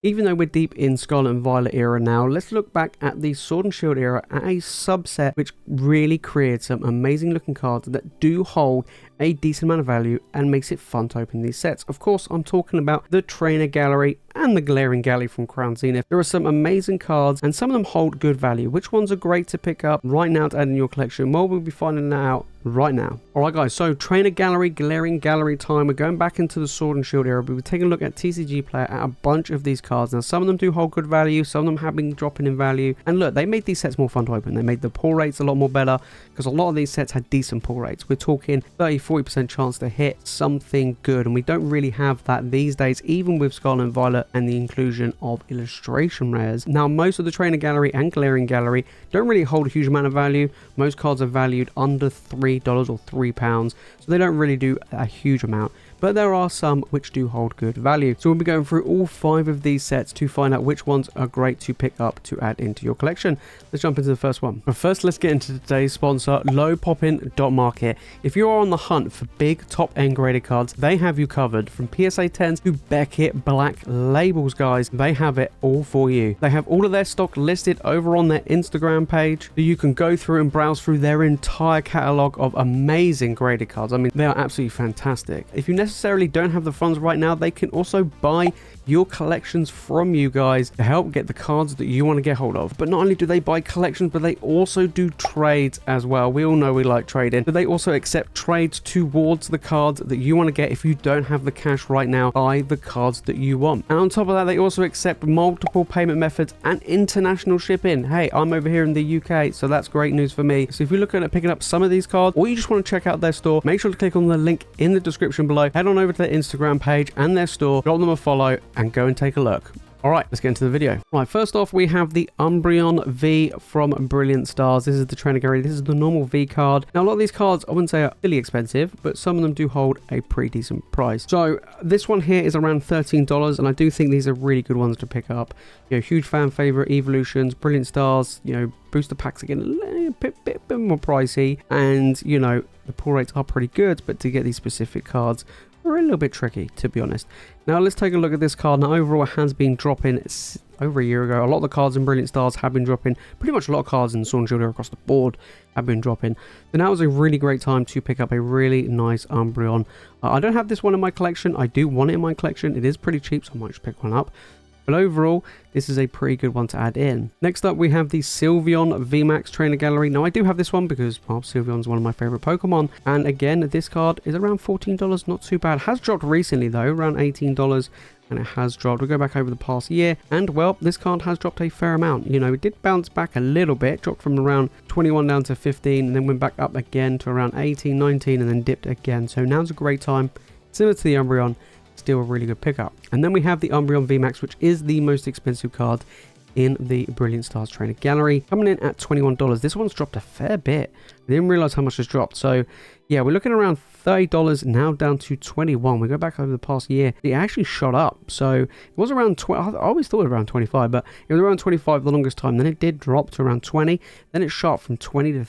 Even though we're deep in Scarlet and Violet era now, let's look back at the Sword and Shield era at a subset which really created some amazing looking cards that do hold a decent amount of value and makes it fun to open these sets. Of course, I'm talking about the Trainer Gallery and the Glaring Galley from Crown Zenith. There are some amazing cards and some of them hold good value. Which ones are great to pick up right now to add in your collection? Well, we'll be finding that out right now. Alright guys, so Trainer Gallery, Glaring Gallery time. We're going back into the Sword and Shield era, but we're taking a look at TCG Player at a bunch of these cards. Now some of them do hold good value, some of them have been dropping in value, and look, they made these sets more fun to open. They made the pull rates a lot more better because a lot of these sets had decent pull rates. We're talking 30-40% chance to hit something good, and we don't really have that these days, even with Scarlet and Violet and the inclusion of illustration rares. Now most of the Trainer Gallery and Glaring Gallery don't really hold a huge amount of value. Most cards are valued under $3 or £3, so they don't really do a huge amount, but there are some which do hold good value. So we'll be going through all 5 of these sets to find out which ones are great to pick up to add into your collection. Let's jump into the first one. But first, let's get into today's sponsor, Lowpoppin.market. If you are on the hunt for big top end graded cards, they have you covered. From PSA 10s to Beckett Black labels, guys, they have it all for you. They have all of their stock listed over on their Instagram page, so you can go through and browse through their entire catalog of amazing graded cards. I mean, they are absolutely fantastic. If you necessarily don't have the funds right now, they can also buy your collections from you guys to help get the cards that you want to get hold of. But not only do they buy collections, but they also do trades as well. We all know we like trading, but they also accept trades towards the cards that you want to get. If you don't have the cash right now, buy the cards that you want. And on top of that, they also accept multiple payment methods and international shipping. Hey, I'm over here in the UK, so that's great news for me. So if you're looking at picking up some of these cards, or you just want to check out their store, make sure to click on the link in the description below. Head on over to their Instagram page and their store, drop them a follow, and go and take a look. Alright, let's get into the video. Right, first off, we have the Umbreon V from Brilliant Stars. This is the Trainer Gallery. This is the normal V card. Now, a lot of these cards, I wouldn't say are really expensive, but some of them do hold a pretty decent price. So, this one here is around $13, and I do think these are really good ones to pick up. You know, huge fan favorite, Evolutions, Brilliant Stars, you know, booster packs again, a bit more pricey, and, you know, the pull rates are pretty good, but to get these specific cards are a little bit tricky, to be honest. Now let's take a look at this card. Now overall it has been dropping over a year ago. A lot of the cards in Brilliant Stars have been dropping. Pretty much a lot of cards in Sword and Shield across the board have been dropping. So now is a really great time to pick up a really nice Umbreon. I don't have this one in my collection. I do want it in my collection. It is pretty cheap, so I might just pick one up. But overall, this is a pretty good one to add in. Next up, we have the Sylveon VMAX Trainer Gallery. Now, I do have this one because, well, Sylveon's one of my favorite Pokemon. And again, this card is around $14, not too bad. Has dropped recently, though, around $18. And it has dropped. We'll go back over the past year. And, well, this card has dropped a fair amount. You know, it did bounce back a little bit. Dropped from around 21 down to 15. And then went back up again to around 18, 19. And then dipped again. So now's a great time. Similar to the Umbreon. Still a really good pickup. And then we have the Umbreon VMAX, which is the most expensive card in the Brilliant Stars Trainer Gallery, coming in at $21. This one's dropped a fair bit. I didn't realize how much it's dropped. So yeah, we're looking around $30, now down to $21. We go back over the past year, it actually shot up. So it was around 20. I always thought it was around 25, but it was around 25 the longest time. Then it did drop to around 20. Then it shot from 20 to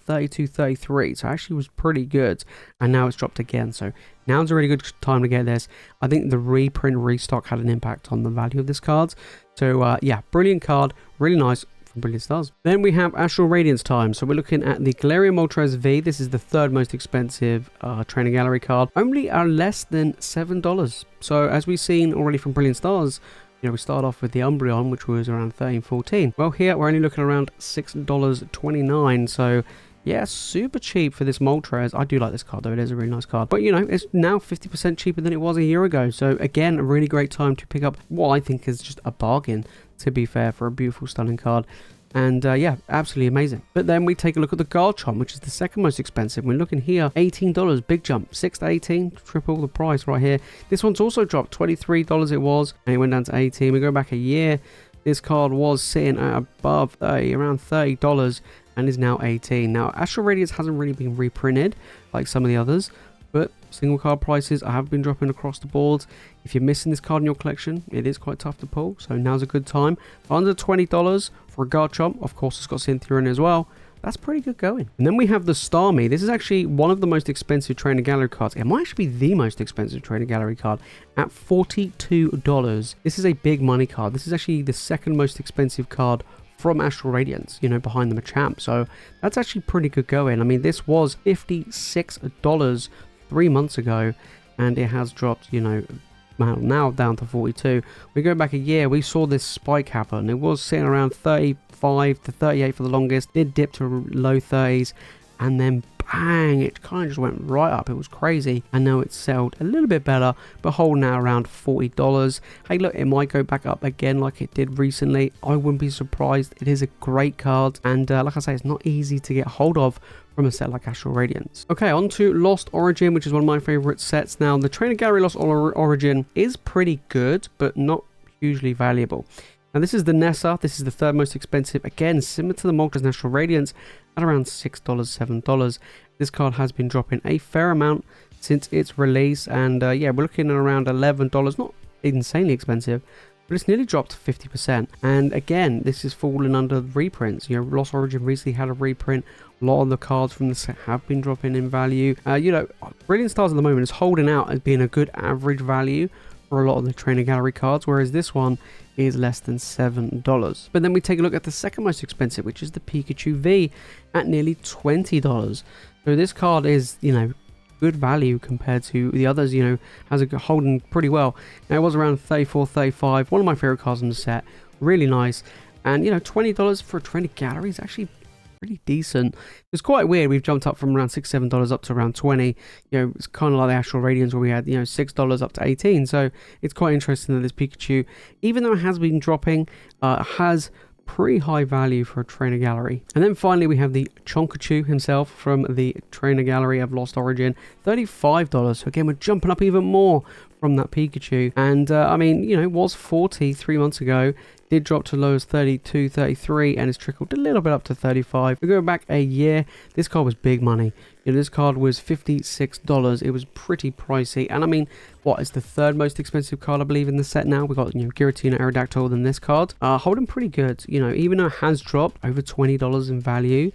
32, 33, so actually was pretty good, and now it's dropped again. So now's a really good time to get this. I think the reprint restock had an impact on the value of this card. So yeah, brilliant card, really nice from Brilliant Stars. Then we have Astral Radiance time. So we're looking at the Galarian Moltres V. This is the third most expensive Trainer Gallery card, only less than $7. So as we've seen already from Brilliant Stars, you know, we start off with the Umbreon, which was around 13, 14. Well, here we're only looking around $6.29. So yeah, super cheap for this Moltres. I do like this card though. It is a really nice card. But you know, it's now 50% cheaper than it was a year ago. So again, a really great time to pick up what I think is just a bargain, to be fair, for a beautiful, stunning card. And yeah, absolutely amazing. But then we take a look at the Garchomp, which is the second most expensive. We're looking here, $18, big jump, 6 to 18, triple the price right here. This one's also dropped, $23 it was, and it went down to 18. We go back a year, this card was sitting at above around $30 and is now 18. Now, Astral Radiance hasn't really been reprinted like some of the others, but single card prices have been dropping across the board. If you're missing this card in your collection, it is quite tough to pull, so now's a good time. For under $20 for a Garchomp, of course it's got Cynthia in as well, that's pretty good going. And then we have the Starmie. This is actually one of the most expensive trainer gallery cards. It might actually be the most expensive trainer gallery card at $42. This is a big money card. This is actually the second most expensive card from Astral Radiance, you know, behind the Machamp. So that's actually pretty good going. I mean, this was $56 3 months ago, and it has dropped, you know, now down to 42. We go back a year, we saw this spike happen. It was sitting around 35 to 38 for the longest, did dip to low 30s, and then bang, it kind of just went right up. It was crazy, and now it's settled a little bit better, but holding now around $40. Hey, look, it might go back up again like it did recently. I wouldn't be surprised. It is a great card, and like I say, it's not easy to get hold of from a set like Astral Radiance. Okay, on to Lost Origin, which is one of my favorite sets. Now, the Trainer Gallery Lost Origin is pretty good, but not hugely valuable. Now, this is the Nessa. This is the third most expensive. Again, similar to the Moltres Astral Radiance at around $6, $7. This card has been dropping a fair amount since its release, and yeah, we're looking at around $11. Not insanely expensive, but it's nearly dropped 50%. And again, this is falling under reprints. You know, Lost Origin recently had a reprint. A lot of the cards from the set have been dropping in value. You know, Brilliant Stars at the moment is holding out as being a good average value for a lot of the Trainer Gallery cards, whereas this one is less than $7. But then we take a look at the second most expensive, which is the Pikachu V at nearly $20. So this card is, you know, good value compared to the others, you know, has a holding pretty well. Now, it was around 34, 35, one of my favorite cards in the set, really nice. And, you know, $20 for a Trainer Gallery is actually pretty decent. It's quite weird. We've jumped up from around $6, $7 up to around 20. You know, it's kind of like the Astral Radiance where we had, you know, $6 up to 18. So it's quite interesting that this Pikachu, even though it has been dropping, has pretty high value for a Trainer Gallery. And then finally we have the Chonkachu himself from the Trainer Gallery of Lost Origin, $35. So again, we're jumping up even more from that Pikachu. And I mean, you know, it was 40 3 months ago, did drop to low as 32, 33, and it's trickled a little bit up to 35. We go back a year, this card was big money. You know, this card was $56. It was pretty pricey, and I mean, what is the third most expensive card, I believe, in the set now? We got, you know, Giratina, Aerodactyl, than this card. Holding pretty good. You know, even though it has dropped over $20 in value,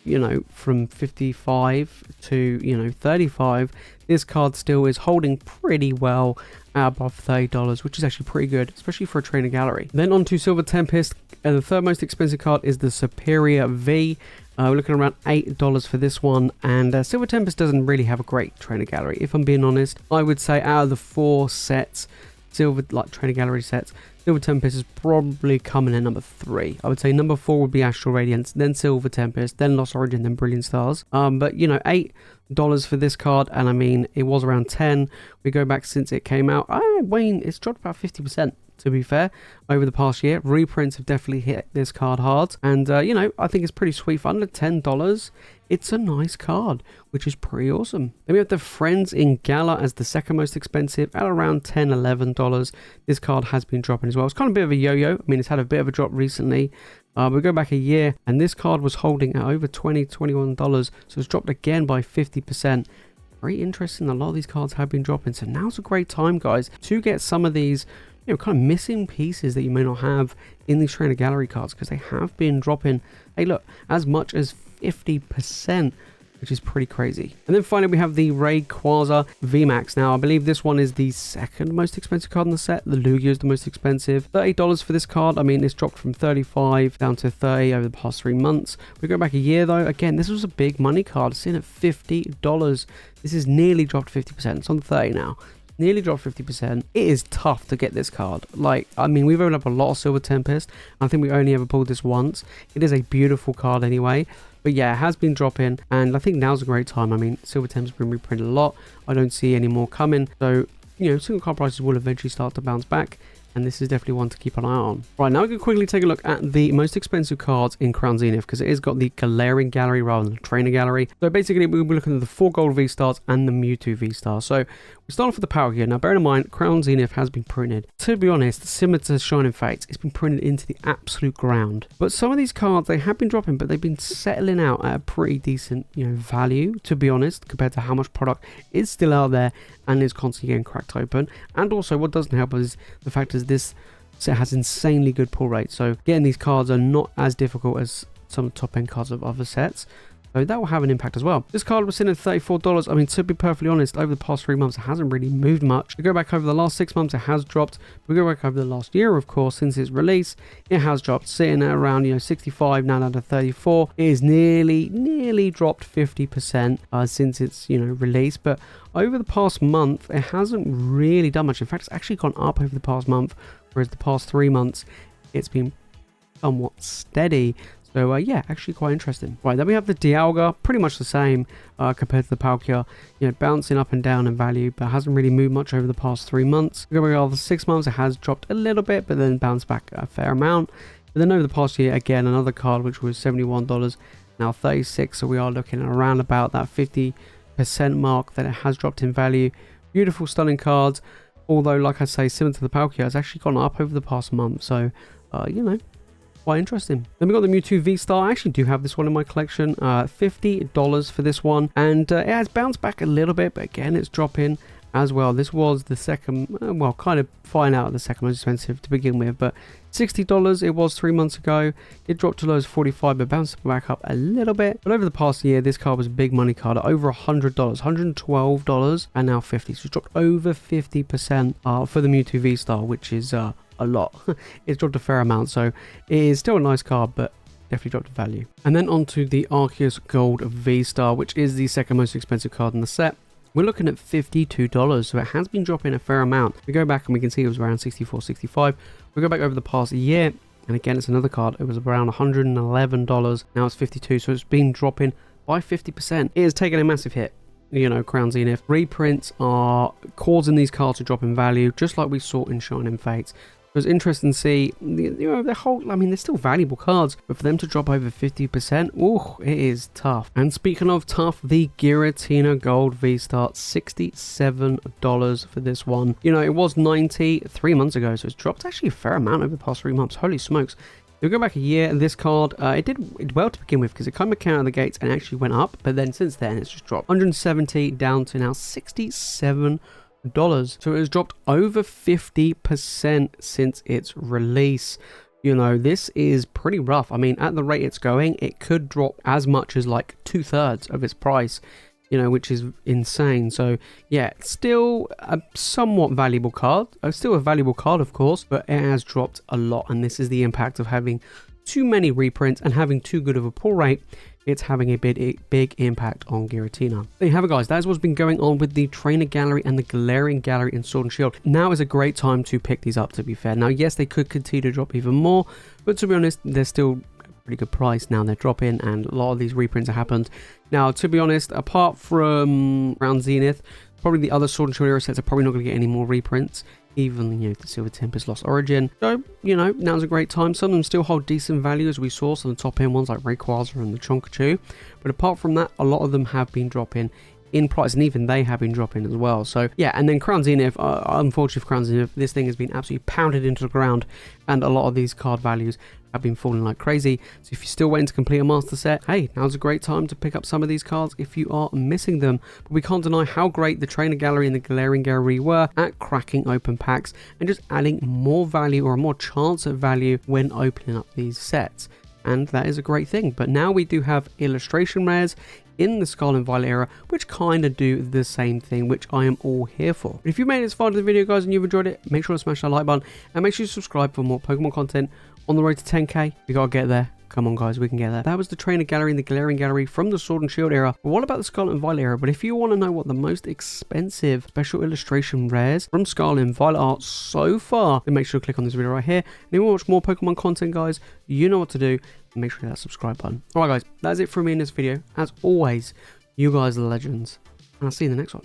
you know, from 55 to, you know, 35, this card still is holding pretty well at above $30, which is actually pretty good, especially for a Trainer Gallery. Then on to Silver Tempest, and the third most expensive card is the Superior V. We're looking around $8 for this one, and Silver Tempest doesn't really have a great Trainer Gallery, if I'm being honest. I would say out of the 4 sets, Silver, like Trainer Gallery sets, Silver Tempest is probably coming in number 3. I would say number 4 would be Astral Radiance, then Silver Tempest, then Lost Origin, then Brilliant Stars. But you know, $8 for this card, and I mean, it was around 10. We go back since it came out. Wayne, it's dropped about 50%. To be fair, over the past year, reprints have definitely hit this card hard, and you know, I think it's pretty sweet. For under $10, it's a nice card, which is pretty awesome. Then we have the Friends in Gala as the second most expensive at around $10, $11. This card has been dropping as well. It's kind of a bit of a yo-yo. I mean, it's had a bit of a drop recently. We go back a year, and this card was holding at over $20, $21, so it's dropped again by 50%. Very interesting. A lot of these cards have been dropping, so now's a great time, guys, to get some of these, you know, kind of missing pieces that you may not have in these Trainer Gallery cards, because they have been dropping, hey look, as much as 50%, which is pretty crazy. And then finally we have the Rayquaza VMAX. Now, I believe this one is the second most expensive card in the set. The Lugia is the most expensive. $30 for this card. I mean, it's dropped from 35 down to 30 over the past 3 months. We go back a year though. Again, this was a big money card. It's in at $50. This is nearly dropped 50%. It's on 30 now. Nearly dropped 50%. It is tough to get this card. Like, I mean, we've opened up a lot of Silver Tempest. I think we only ever pulled this once. It is a beautiful card anyway. But yeah, it has been dropping, and I think now's a great time. I mean, Silver Tempest has been reprinted a lot. I don't see any more coming. So, you know, single card prices will eventually start to bounce back, and this is definitely one to keep an eye on. Right, now we can quickly take a look at the most expensive cards in Crown Zenith, because it has got the Galarian Gallery rather than the Trainer Gallery. So basically, we'll be looking at the 4 Gold V-Stars and the Mewtwo V-Star. So we start off with the power here. Now, bear in mind, Crown Zenith has been printed. To be honest, similar to Shining Fates, it's been printed into the absolute ground. But some of these cards, they have been dropping, but they've been settling out at a pretty decent, you know, value, to be honest, compared to how much product is still out there and is constantly getting cracked open. And also, what doesn't help is the fact is this set has insanely good pull rates. So getting these cards are not as difficult as some of the top end cards of other sets. So that will have an impact as well. This card was sitting at $34. I mean, to be perfectly honest, over the past 3 months, it hasn't really moved much. If we go back over the last 6 months, it has dropped. If we go back over the last year, of course, since its release, it has dropped, sitting at around 65, now down to 34. It is nearly dropped 50% since its release. But over the past month, it hasn't really done much. In fact, it's actually gone up over the past month, whereas the past 3 months, it's been somewhat steady. So yeah, actually quite interesting. Right, then we have the Dialga, pretty much the same compared to the Palkia, bouncing up and down in value, but hasn't really moved much over the past 3 months. Going over the 6 months, it has dropped a little bit, but then bounced back a fair amount. But then over the past year, again, another card which was $71, now 36. So we are looking at around about that 50% mark that it has dropped in value. Beautiful, stunning cards. Although, like I say, similar to the Palkia, it's actually gone up over the past month. So, quite interesting. Then we got the Mewtwo V-Star. I actually do have this one in my collection. $50 for this one, and it has bounced back a little bit, but again, it's dropping as well. This was the second, well, kind of fine out of the second most expensive to begin with, but $60 it was 3 months ago. It dropped to lows 45, but bounced back up a little bit. But over the past year, this card was a big money card at over $100, $112, and now 50. So it's dropped over 50% for the Mewtwo V-Star, which is a lot. It's dropped a fair amount, so it is still a nice card, but definitely dropped in value. And then onto the Arceus Gold V-Star, which is the second most expensive card in the set. We're looking at $52, so it has been dropping a fair amount. We go back and we can see it was around 64, 65. We go back over the past year, and again, it's another card. It was around $111. Now it's 52, so it's been dropping by 50%. It has taken a massive hit. Crown Zenith. Reprints are causing these cards to drop in value, just like we saw in Shining Fates. It was interesting to see, the whole, I mean, they're still valuable cards, but for them to drop over 50%, ooh, it is tough. And speaking of tough, the Giratina Gold V-Star, $67 for this one. It was 90 3 months ago, so it's dropped actually a fair amount over the past 3 months. Holy smokes. If we go back a year, this card, it did well to begin with, because it kind of came out of the gates and actually went up, but then since then, it's just dropped. 170 down to now $67. So it has dropped over 50% since its release. This is pretty rough. I mean, at the rate it's going, it could drop as much as like 2/3 of its price, which is insane. So yeah, still a somewhat valuable card. Still a valuable card, of course, but it has dropped a lot. And this is the impact of having too many reprints and having too good of a pull rate. It's having a big impact on Giratina. There you have it, guys. That is what's been going on with the Trainer Gallery and the Galarian Gallery in Sword and Shield. Now is a great time to pick these up, to be fair. Now, yes, they could continue to drop even more, but to be honest, they're still a pretty good price now. They're dropping, and a lot of these reprints have happened. Now, to be honest, apart from Crown Zenith, probably the other Sword and Shield era sets are probably not going to get any more reprints. Even, the Silver Tempest Lost Origin. So, now's a great time. Some of them still hold decent value, as we saw. Some of the top end ones like Rayquaza and the Chonkachu. But apart from that, a lot of them have been dropping in price, and even they have been dropping as well. So, yeah, and then Crown Zenith, unfortunately for Crown Zenith, this thing has been absolutely pounded into the ground, and a lot of these card values have been falling like crazy. So if you're still waiting to complete a master set, hey, now's a great time to pick up some of these cards if you are missing them. But we can't deny how great the Trainer Gallery and the Galarian Gallery were at cracking open packs and just adding more value, or a more chance at value, when opening up these sets. And that is a great thing. But now we do have illustration rares in the Scarlet and Violet era, which kind of do the same thing, which I am all here for. If you made it this far to the video, guys, and you've enjoyed it, make sure to smash that like button, and make sure you subscribe for more Pokemon content on the road to 10k. We gotta get there. Come on, guys, we can get there. That was the Trainer Gallery and the Galarian Gallery from the Sword and Shield era. But what about the Scarlet and Violet era? But if you want to know what the most expensive special illustration rares from Scarlet and Violet are so far, then make sure to click on this video right here. And if you want to watch more Pokemon content, guys, you know what to do. Make sure to hit that subscribe button. Alright, guys, that's it from me in this video. As always, you guys are the legends, and I'll see you in the next one.